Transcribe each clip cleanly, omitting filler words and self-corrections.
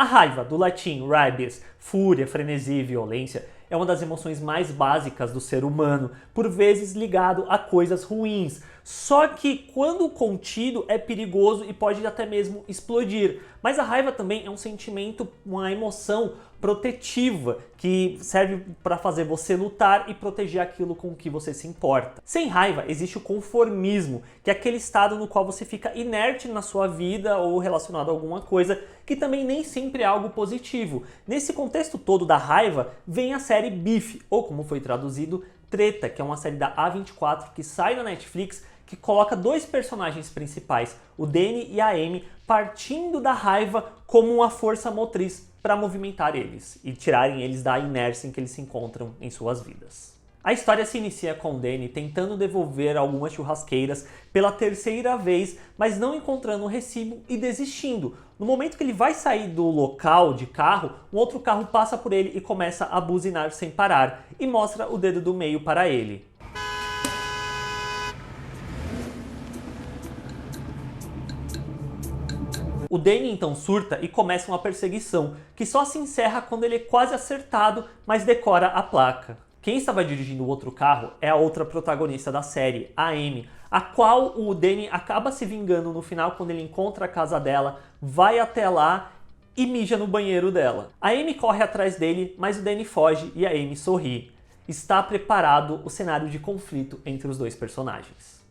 A raiva, do latim rabies, fúria, frenesi e violência, é uma das emoções mais básicas do ser humano, por vezes ligado a coisas ruins. Só que quando contido é perigoso e pode até mesmo explodir. Mas a raiva também é um sentimento, uma emoção protetiva, que serve para fazer você lutar e proteger aquilo com que você se importa. Sem raiva existe o conformismo, que é aquele estado no qual você fica inerte na sua vida ou relacionado a alguma coisa, que também nem sempre é algo positivo. Nesse contexto todo da raiva, vem a série Beef, ou como foi traduzido, Treta, que é uma série da A24 que sai na Netflix, que coloca dois personagens principais, o Danny e a Amy, partindo da raiva como uma força motriz para movimentar eles e tirarem eles da inércia em que eles se encontram em suas vidas. A história se inicia com o Danny tentando devolver algumas churrasqueiras pela terceira vez, mas não encontrando o recibo e desistindo. No momento que ele vai sair do local de carro, um outro carro passa por ele e começa a buzinar sem parar e mostra o dedo do meio para ele. O Danny então surta e começa uma perseguição, que só se encerra quando ele é quase acertado, mas decora a placa. Quem estava dirigindo o outro carro é a outra protagonista da série, a Amy, a qual o Danny acaba se vingando no final quando ele encontra a casa dela, vai até lá e mija no banheiro dela. A Amy corre atrás dele, mas o Danny foge e a Amy sorri. Está preparado o cenário de conflito entre os dois personagens.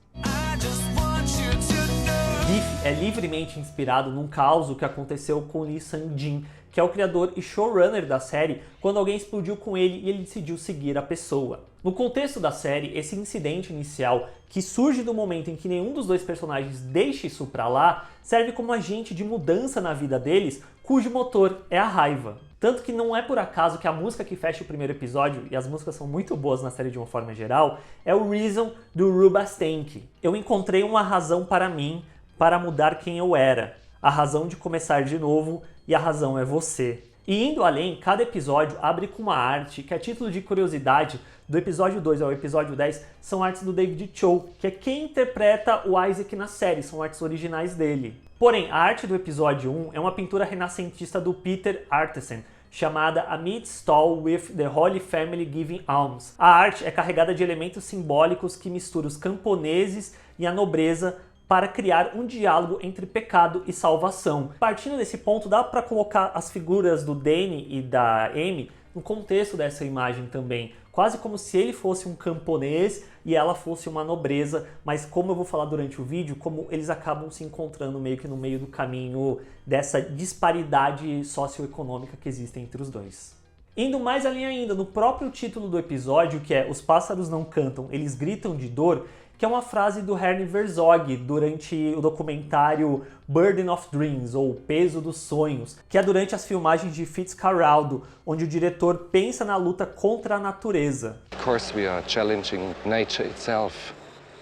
Beef é livremente inspirado num caso que aconteceu com Lee Sang-jin, que é o criador e showrunner da série, quando alguém explodiu com ele e ele decidiu seguir a pessoa. No contexto da série, esse incidente inicial, que surge do momento em que nenhum dos dois personagens deixa isso pra lá, serve como agente de mudança na vida deles, cujo motor é a raiva. Tanto que não é por acaso que a música que fecha o primeiro episódio, e as músicas são muito boas na série de uma forma geral, é o Reason do Rubastank. Eu encontrei uma razão para mim, para mudar quem eu era. A razão de começar de novo e a razão é você. E indo além, cada episódio abre com uma arte que, a título de curiosidade, do episódio 2 ao episódio 10, são artes do David Cho, que é quem interpreta o Isaac na série, são artes originais dele. Porém, a arte do episódio 1 é uma pintura renascentista do Peter Artesen, chamada A Mead Stall with the Holy Family Giving Alms. A arte é carregada de elementos simbólicos que misturam os camponeses e a nobreza para criar um diálogo entre pecado e salvação. Partindo desse ponto, dá para colocar as figuras do Danny e da Amy no contexto dessa imagem também, quase como se ele fosse um camponês e ela fosse uma nobreza, mas como eu vou falar durante o vídeo, como eles acabam se encontrando meio que no meio do caminho dessa disparidade socioeconômica que existe entre os dois. Indo mais além ainda, no próprio título do episódio, que é Os Pássaros Não Cantam, Eles Gritam de Dor, que é uma frase do Werner Herzog durante o documentário Burden of Dreams, ou Peso dos Sonhos, que é durante as filmagens de Fitzcarraldo, onde o diretor pensa na luta contra a natureza. Of course we are challenging nature itself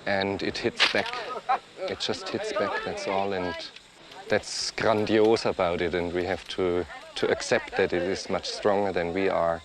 and it hits back. It just hits back, that's all, and that's grandiose about it, and we have to accept that it is much stronger than we are.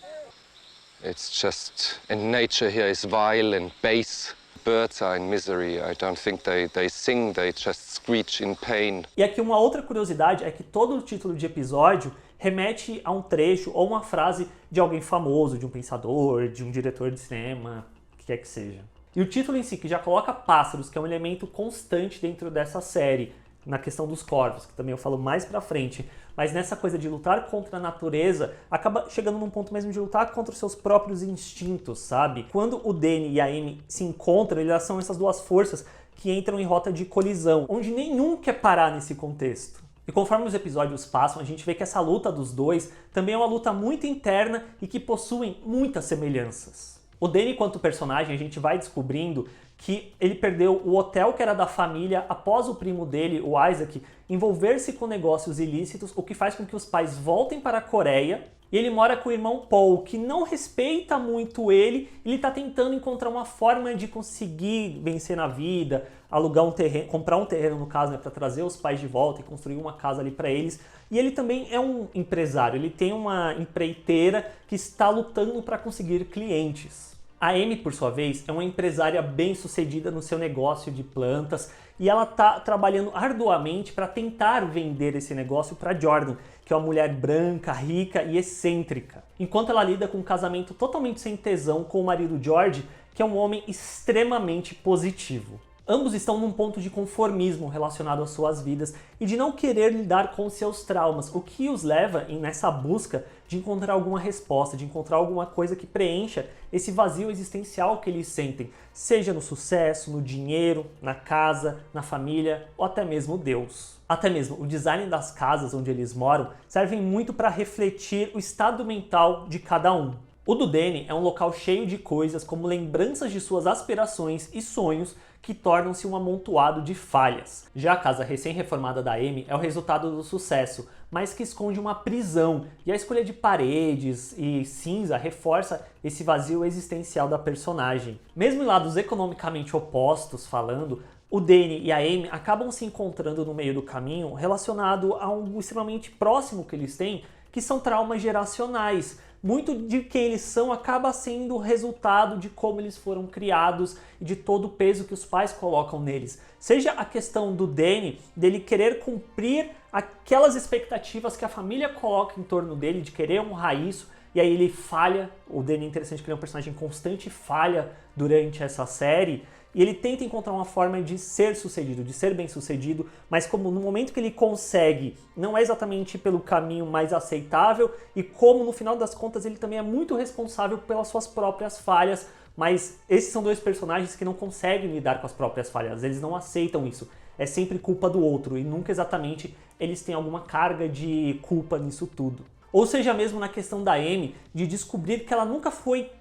It's just, and nature here is vile and base. Birds are in misery. I don't think they sing, they just screech in pain. E aqui uma outra curiosidade é que todo o título de episódio remete a um trecho ou uma frase de alguém famoso, de um pensador, de um diretor de cinema, o que quer que seja. E o título em si, que já coloca pássaros, que é um elemento constante dentro dessa série, na questão dos corvos, que também eu falo mais pra frente, mas nessa coisa de lutar contra a natureza, acaba chegando num ponto mesmo de lutar contra os seus próprios instintos, sabe? Quando o Danny e a Amy se encontram, eles são essas duas forças que entram em rota de colisão, onde nenhum quer parar nesse contexto. E conforme os episódios passam, a gente vê que essa luta dos dois também é uma luta muito interna e que possuem muitas semelhanças. O Danny, quanto personagem, a gente vai descobrindo que ele perdeu o hotel que era da família após o primo dele, o Isaac, envolver-se com negócios ilícitos, o que faz com que os pais voltem para a Coreia, e ele mora com o irmão Paul, que não respeita muito ele está tentando encontrar uma forma de conseguir vencer na vida, alugar um terreno, comprar um terreno no caso, né, para trazer os pais de volta e construir uma casa ali para eles. E ele também é um empresário, ele tem uma empreiteira que está lutando para conseguir clientes. A Amy, por sua vez, é uma empresária bem-sucedida no seu negócio de plantas e ela está trabalhando arduamente para tentar vender esse negócio para Jordan, que é uma mulher branca, rica e excêntrica. Enquanto ela lida com um casamento totalmente sem tesão com o marido George, que é um homem extremamente positivo. Ambos estão num ponto de conformismo relacionado às suas vidas e de não querer lidar com seus traumas, o que os leva nessa busca de encontrar alguma resposta, de encontrar alguma coisa que preencha esse vazio existencial que eles sentem, seja no sucesso, no dinheiro, na casa, na família ou até mesmo Deus. Até mesmo o design das casas onde eles moram servem muito para refletir o estado mental de cada um. O do Danny é um local cheio de coisas como lembranças de suas aspirações e sonhos que tornam-se um amontoado de falhas. Já a casa recém-reformada da Amy é o resultado do sucesso, mas que esconde uma prisão, e a escolha de paredes e cinza reforça esse vazio existencial da personagem. Mesmo em lados economicamente opostos falando, o Danny e a Amy acabam se encontrando no meio do caminho relacionado a algo extremamente próximo que eles têm, que são traumas geracionais. Muito de quem eles são acaba sendo o resultado de como eles foram criados e de todo o peso que os pais colocam neles. Seja a questão do Danny, dele querer cumprir aquelas expectativas que a família coloca em torno dele, de querer honrar isso, e aí ele falha. O Danny é interessante que ele é um personagem constante falha durante essa série, e ele tenta encontrar uma forma de ser sucedido, de ser bem sucedido, mas como no momento que ele consegue, não é exatamente pelo caminho mais aceitável, e como no final das contas ele também é muito responsável pelas suas próprias falhas, mas esses são dois personagens que não conseguem lidar com as próprias falhas, eles não aceitam isso, é sempre culpa do outro, e nunca exatamente eles têm alguma carga de culpa nisso tudo. Ou seja, mesmo na questão da Amy, de descobrir que ela nunca foi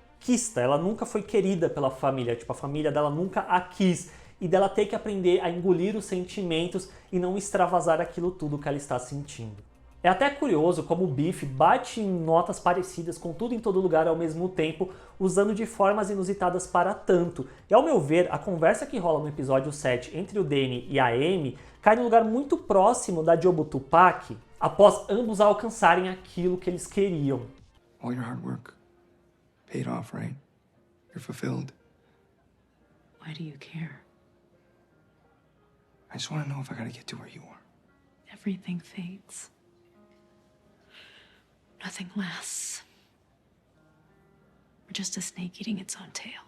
ela nunca foi querida pela família, tipo, a família dela nunca a quis, e dela ter que aprender a engolir os sentimentos e não extravasar aquilo tudo que ela está sentindo. É até curioso como o Biff bate em notas parecidas com tudo em todo lugar ao mesmo tempo, usando de formas inusitadas para tanto. E ao meu ver, a conversa que rola no episódio 7 entre o Danny e a Amy cai num lugar muito próximo da de Obutupac, após ambos alcançarem aquilo que eles queriam. All your hard work paid off, right? You're fulfilled. Why do you care? I just want to know if I gotta get to where you are. Everything fades. Nothing lasts. We're just a snake eating its own tail.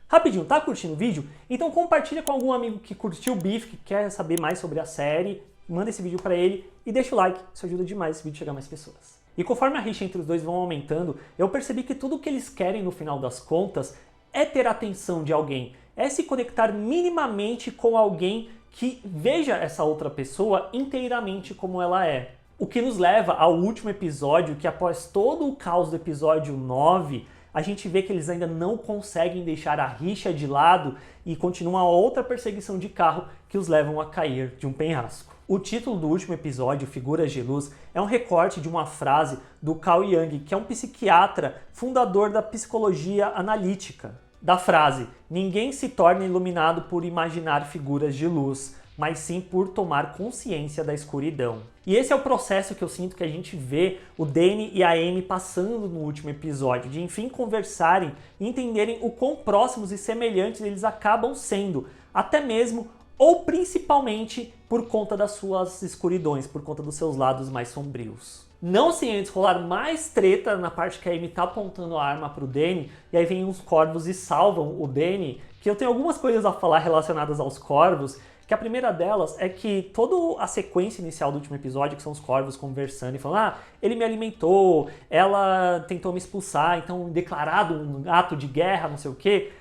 Rapidinho, tá curtindo o vídeo? Então compartilha com algum amigo que curtiu o Biff, que quer saber mais sobre a série, manda esse vídeo pra ele e deixa o like, isso ajuda demais esse vídeo chegar a mais pessoas. E conforme a rixa entre os dois vão aumentando, eu percebi que tudo que eles querem no final das contas é ter a atenção de alguém, é se conectar minimamente com alguém que veja essa outra pessoa inteiramente como ela é. O que nos leva ao último episódio, que após todo o caos do episódio 9, a gente vê que eles ainda não conseguem deixar a rixa de lado e continua a outra perseguição de carro que os levam a cair de um penhasco. O título do último episódio, Figuras de Luz, é um recorte de uma frase do Carl Jung, que é um psiquiatra fundador da psicologia analítica. Da frase, ninguém se torna iluminado por imaginar figuras de luz, mas sim por tomar consciência da escuridão. E esse é o processo que eu sinto que a gente vê o Danny e a Amy passando no último episódio, de enfim conversarem e entenderem o quão próximos e semelhantes eles acabam sendo, até mesmo ou principalmente por conta das suas escuridões, por conta dos seus lados mais sombrios. Não sem antes rolar mais treta na parte que a Amy tá apontando a arma pro Danny, e aí vem uns corvos e salvam o Danny, que eu tenho algumas coisas a falar relacionadas aos corvos, que a primeira delas é que toda a sequência inicial do último episódio, que são os corvos conversando e falando, ele me alimentou, ela tentou me expulsar, então declarado um ato de guerra, não sei o quê.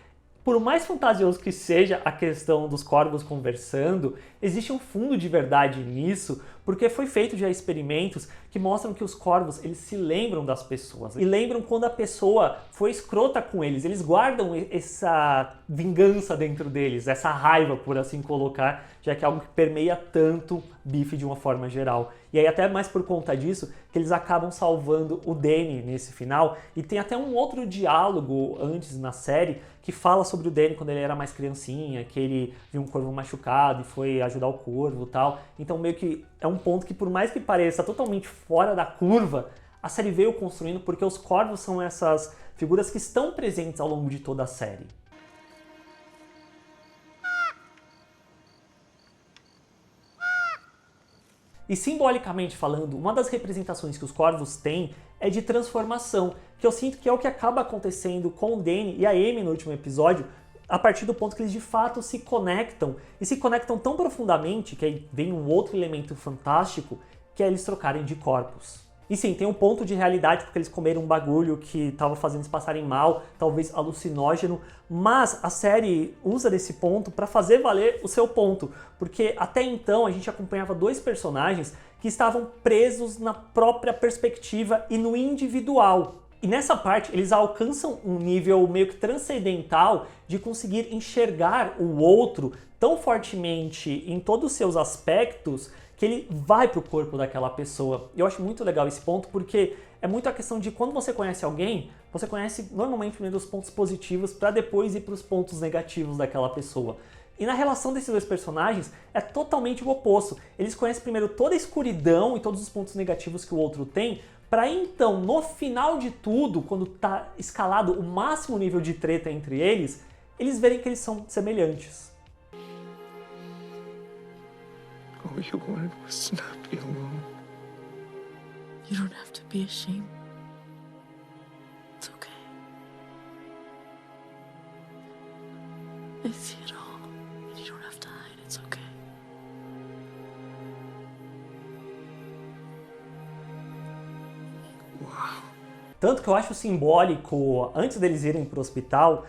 Por mais fantasioso que seja a questão dos corvos conversando, existe um fundo de verdade nisso, porque foi feito já experimentos que mostram que os corvos, eles se lembram das pessoas e lembram quando a pessoa foi escrota com eles. Eles guardam essa vingança dentro deles, essa raiva, por assim colocar, já que é algo que permeia tanto Biff de uma forma geral. E aí até mais por conta disso, que eles acabam salvando o Danny nesse final. E tem até um outro diálogo antes na série que fala sobre o Danny quando ele era mais criancinha, que ele viu um corvo machucado e foi ajudar o corvo e tal. Então meio que é um ponto que, por mais que pareça totalmente fora da curva, a série veio construindo, porque os corvos são essas figuras que estão presentes ao longo de toda a série. E simbolicamente falando, uma das representações que os corvos têm é de transformação, que eu sinto que é o que acaba acontecendo com o Danny e a Amy no último episódio, a partir do ponto que eles de fato se conectam, e se conectam tão profundamente, que aí vem um outro elemento fantástico, que é eles trocarem de corpos. E sim, tem um ponto de realidade, porque eles comeram um bagulho que estava fazendo eles passarem mal, talvez alucinógeno, mas a série usa desse ponto para fazer valer o seu ponto, porque até então a gente acompanhava dois personagens que estavam presos na própria perspectiva e no individual. E nessa parte eles alcançam um nível meio que transcendental de conseguir enxergar o outro tão fortemente em todos os seus aspectos que ele vai pro corpo daquela pessoa. E eu acho muito legal esse ponto, porque é muito a questão de quando você conhece alguém, você conhece normalmente primeiro os pontos positivos para depois ir para os pontos negativos daquela pessoa. E na relação desses dois personagens é totalmente o oposto. Eles conhecem primeiro toda a escuridão e todos os pontos negativos que o outro tem, para então, no final de tudo, quando tá escalado o máximo nível de treta entre eles, eles verem que eles são semelhantes. All you wanted was to not be alone. You don't have to be ashamed. It's okay. I see it all, and you don't have to hide. It's okay. Wow. Tanto que eu acho simbólico, antes deles irem pro hospital,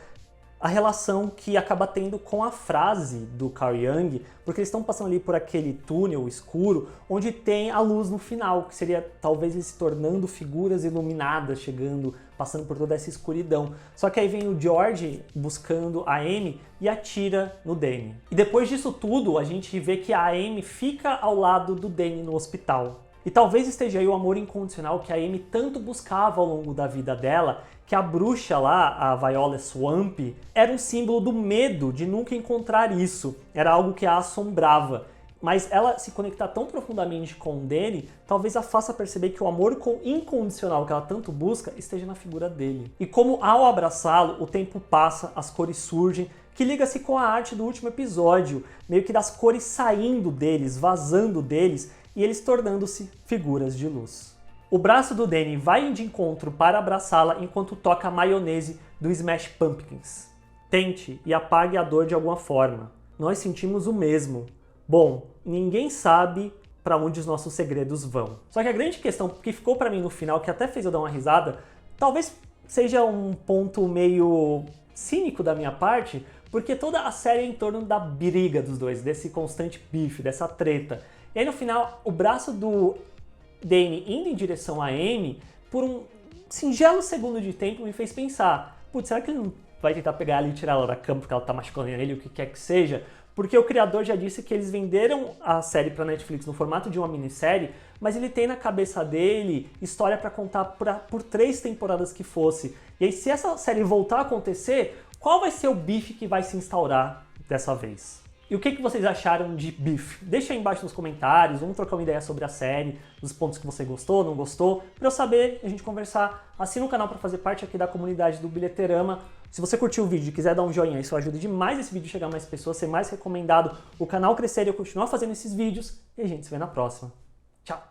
a relação que acaba tendo com a frase do Carl Jung, porque eles estão passando ali por aquele túnel escuro, onde tem a luz no final, que seria talvez eles se tornando figuras iluminadas, chegando, passando por toda essa escuridão. Só que aí vem o George buscando a Amy e atira no Danny. E depois disso tudo, a gente vê que a Amy fica ao lado do Danny no hospital. E talvez esteja aí o amor incondicional que a Amy tanto buscava ao longo da vida dela, que a bruxa lá, a Viola Swamp, era um símbolo do medo de nunca encontrar isso. Era algo que a assombrava. Mas ela se conectar tão profundamente com o Danny, talvez a faça perceber que o amor incondicional que ela tanto busca esteja na figura dele. E como ao abraçá-lo, o tempo passa, as cores surgem, que liga-se com a arte do último episódio, meio que das cores saindo deles, vazando deles, e eles tornando-se figuras de luz. O braço do Danny vai de encontro para abraçá-la enquanto toca a maionese do Smash Pumpkins. Tente e apague a dor de alguma forma. Nós sentimos o mesmo. Bom, ninguém sabe para onde os nossos segredos vão. Só que a grande questão que ficou para mim no final, que até fez eu dar uma risada, talvez seja um ponto meio cínico da minha parte, porque toda a série é em torno da briga dos dois, desse constante bife, dessa treta. E aí no final, o braço do Danny indo em direção a Amy, por um singelo segundo de tempo, me fez pensar, putz, será que ele não vai tentar pegar ela e tirar ela da cama porque ela tá machucando ele, o que quer que seja? Porque o criador já disse que eles venderam a série pra Netflix no formato de uma minissérie, mas ele tem na cabeça dele história pra contar por 3 temporadas que fosse. E aí, se essa série voltar a acontecer, qual vai ser o bife que vai se instaurar dessa vez? E o que vocês acharam de Beef? Deixa aí embaixo nos comentários, vamos trocar uma ideia sobre a série, dos pontos que você gostou, não gostou, pra eu saber, a gente conversar. Assina o canal pra fazer parte aqui da comunidade do Bilheterama. Se você curtiu o vídeo e quiser dar um joinha, isso ajuda demais esse vídeo a chegar a mais pessoas, ser mais recomendado, o canal crescer e eu continuar fazendo esses vídeos. E a gente se vê na próxima. Tchau!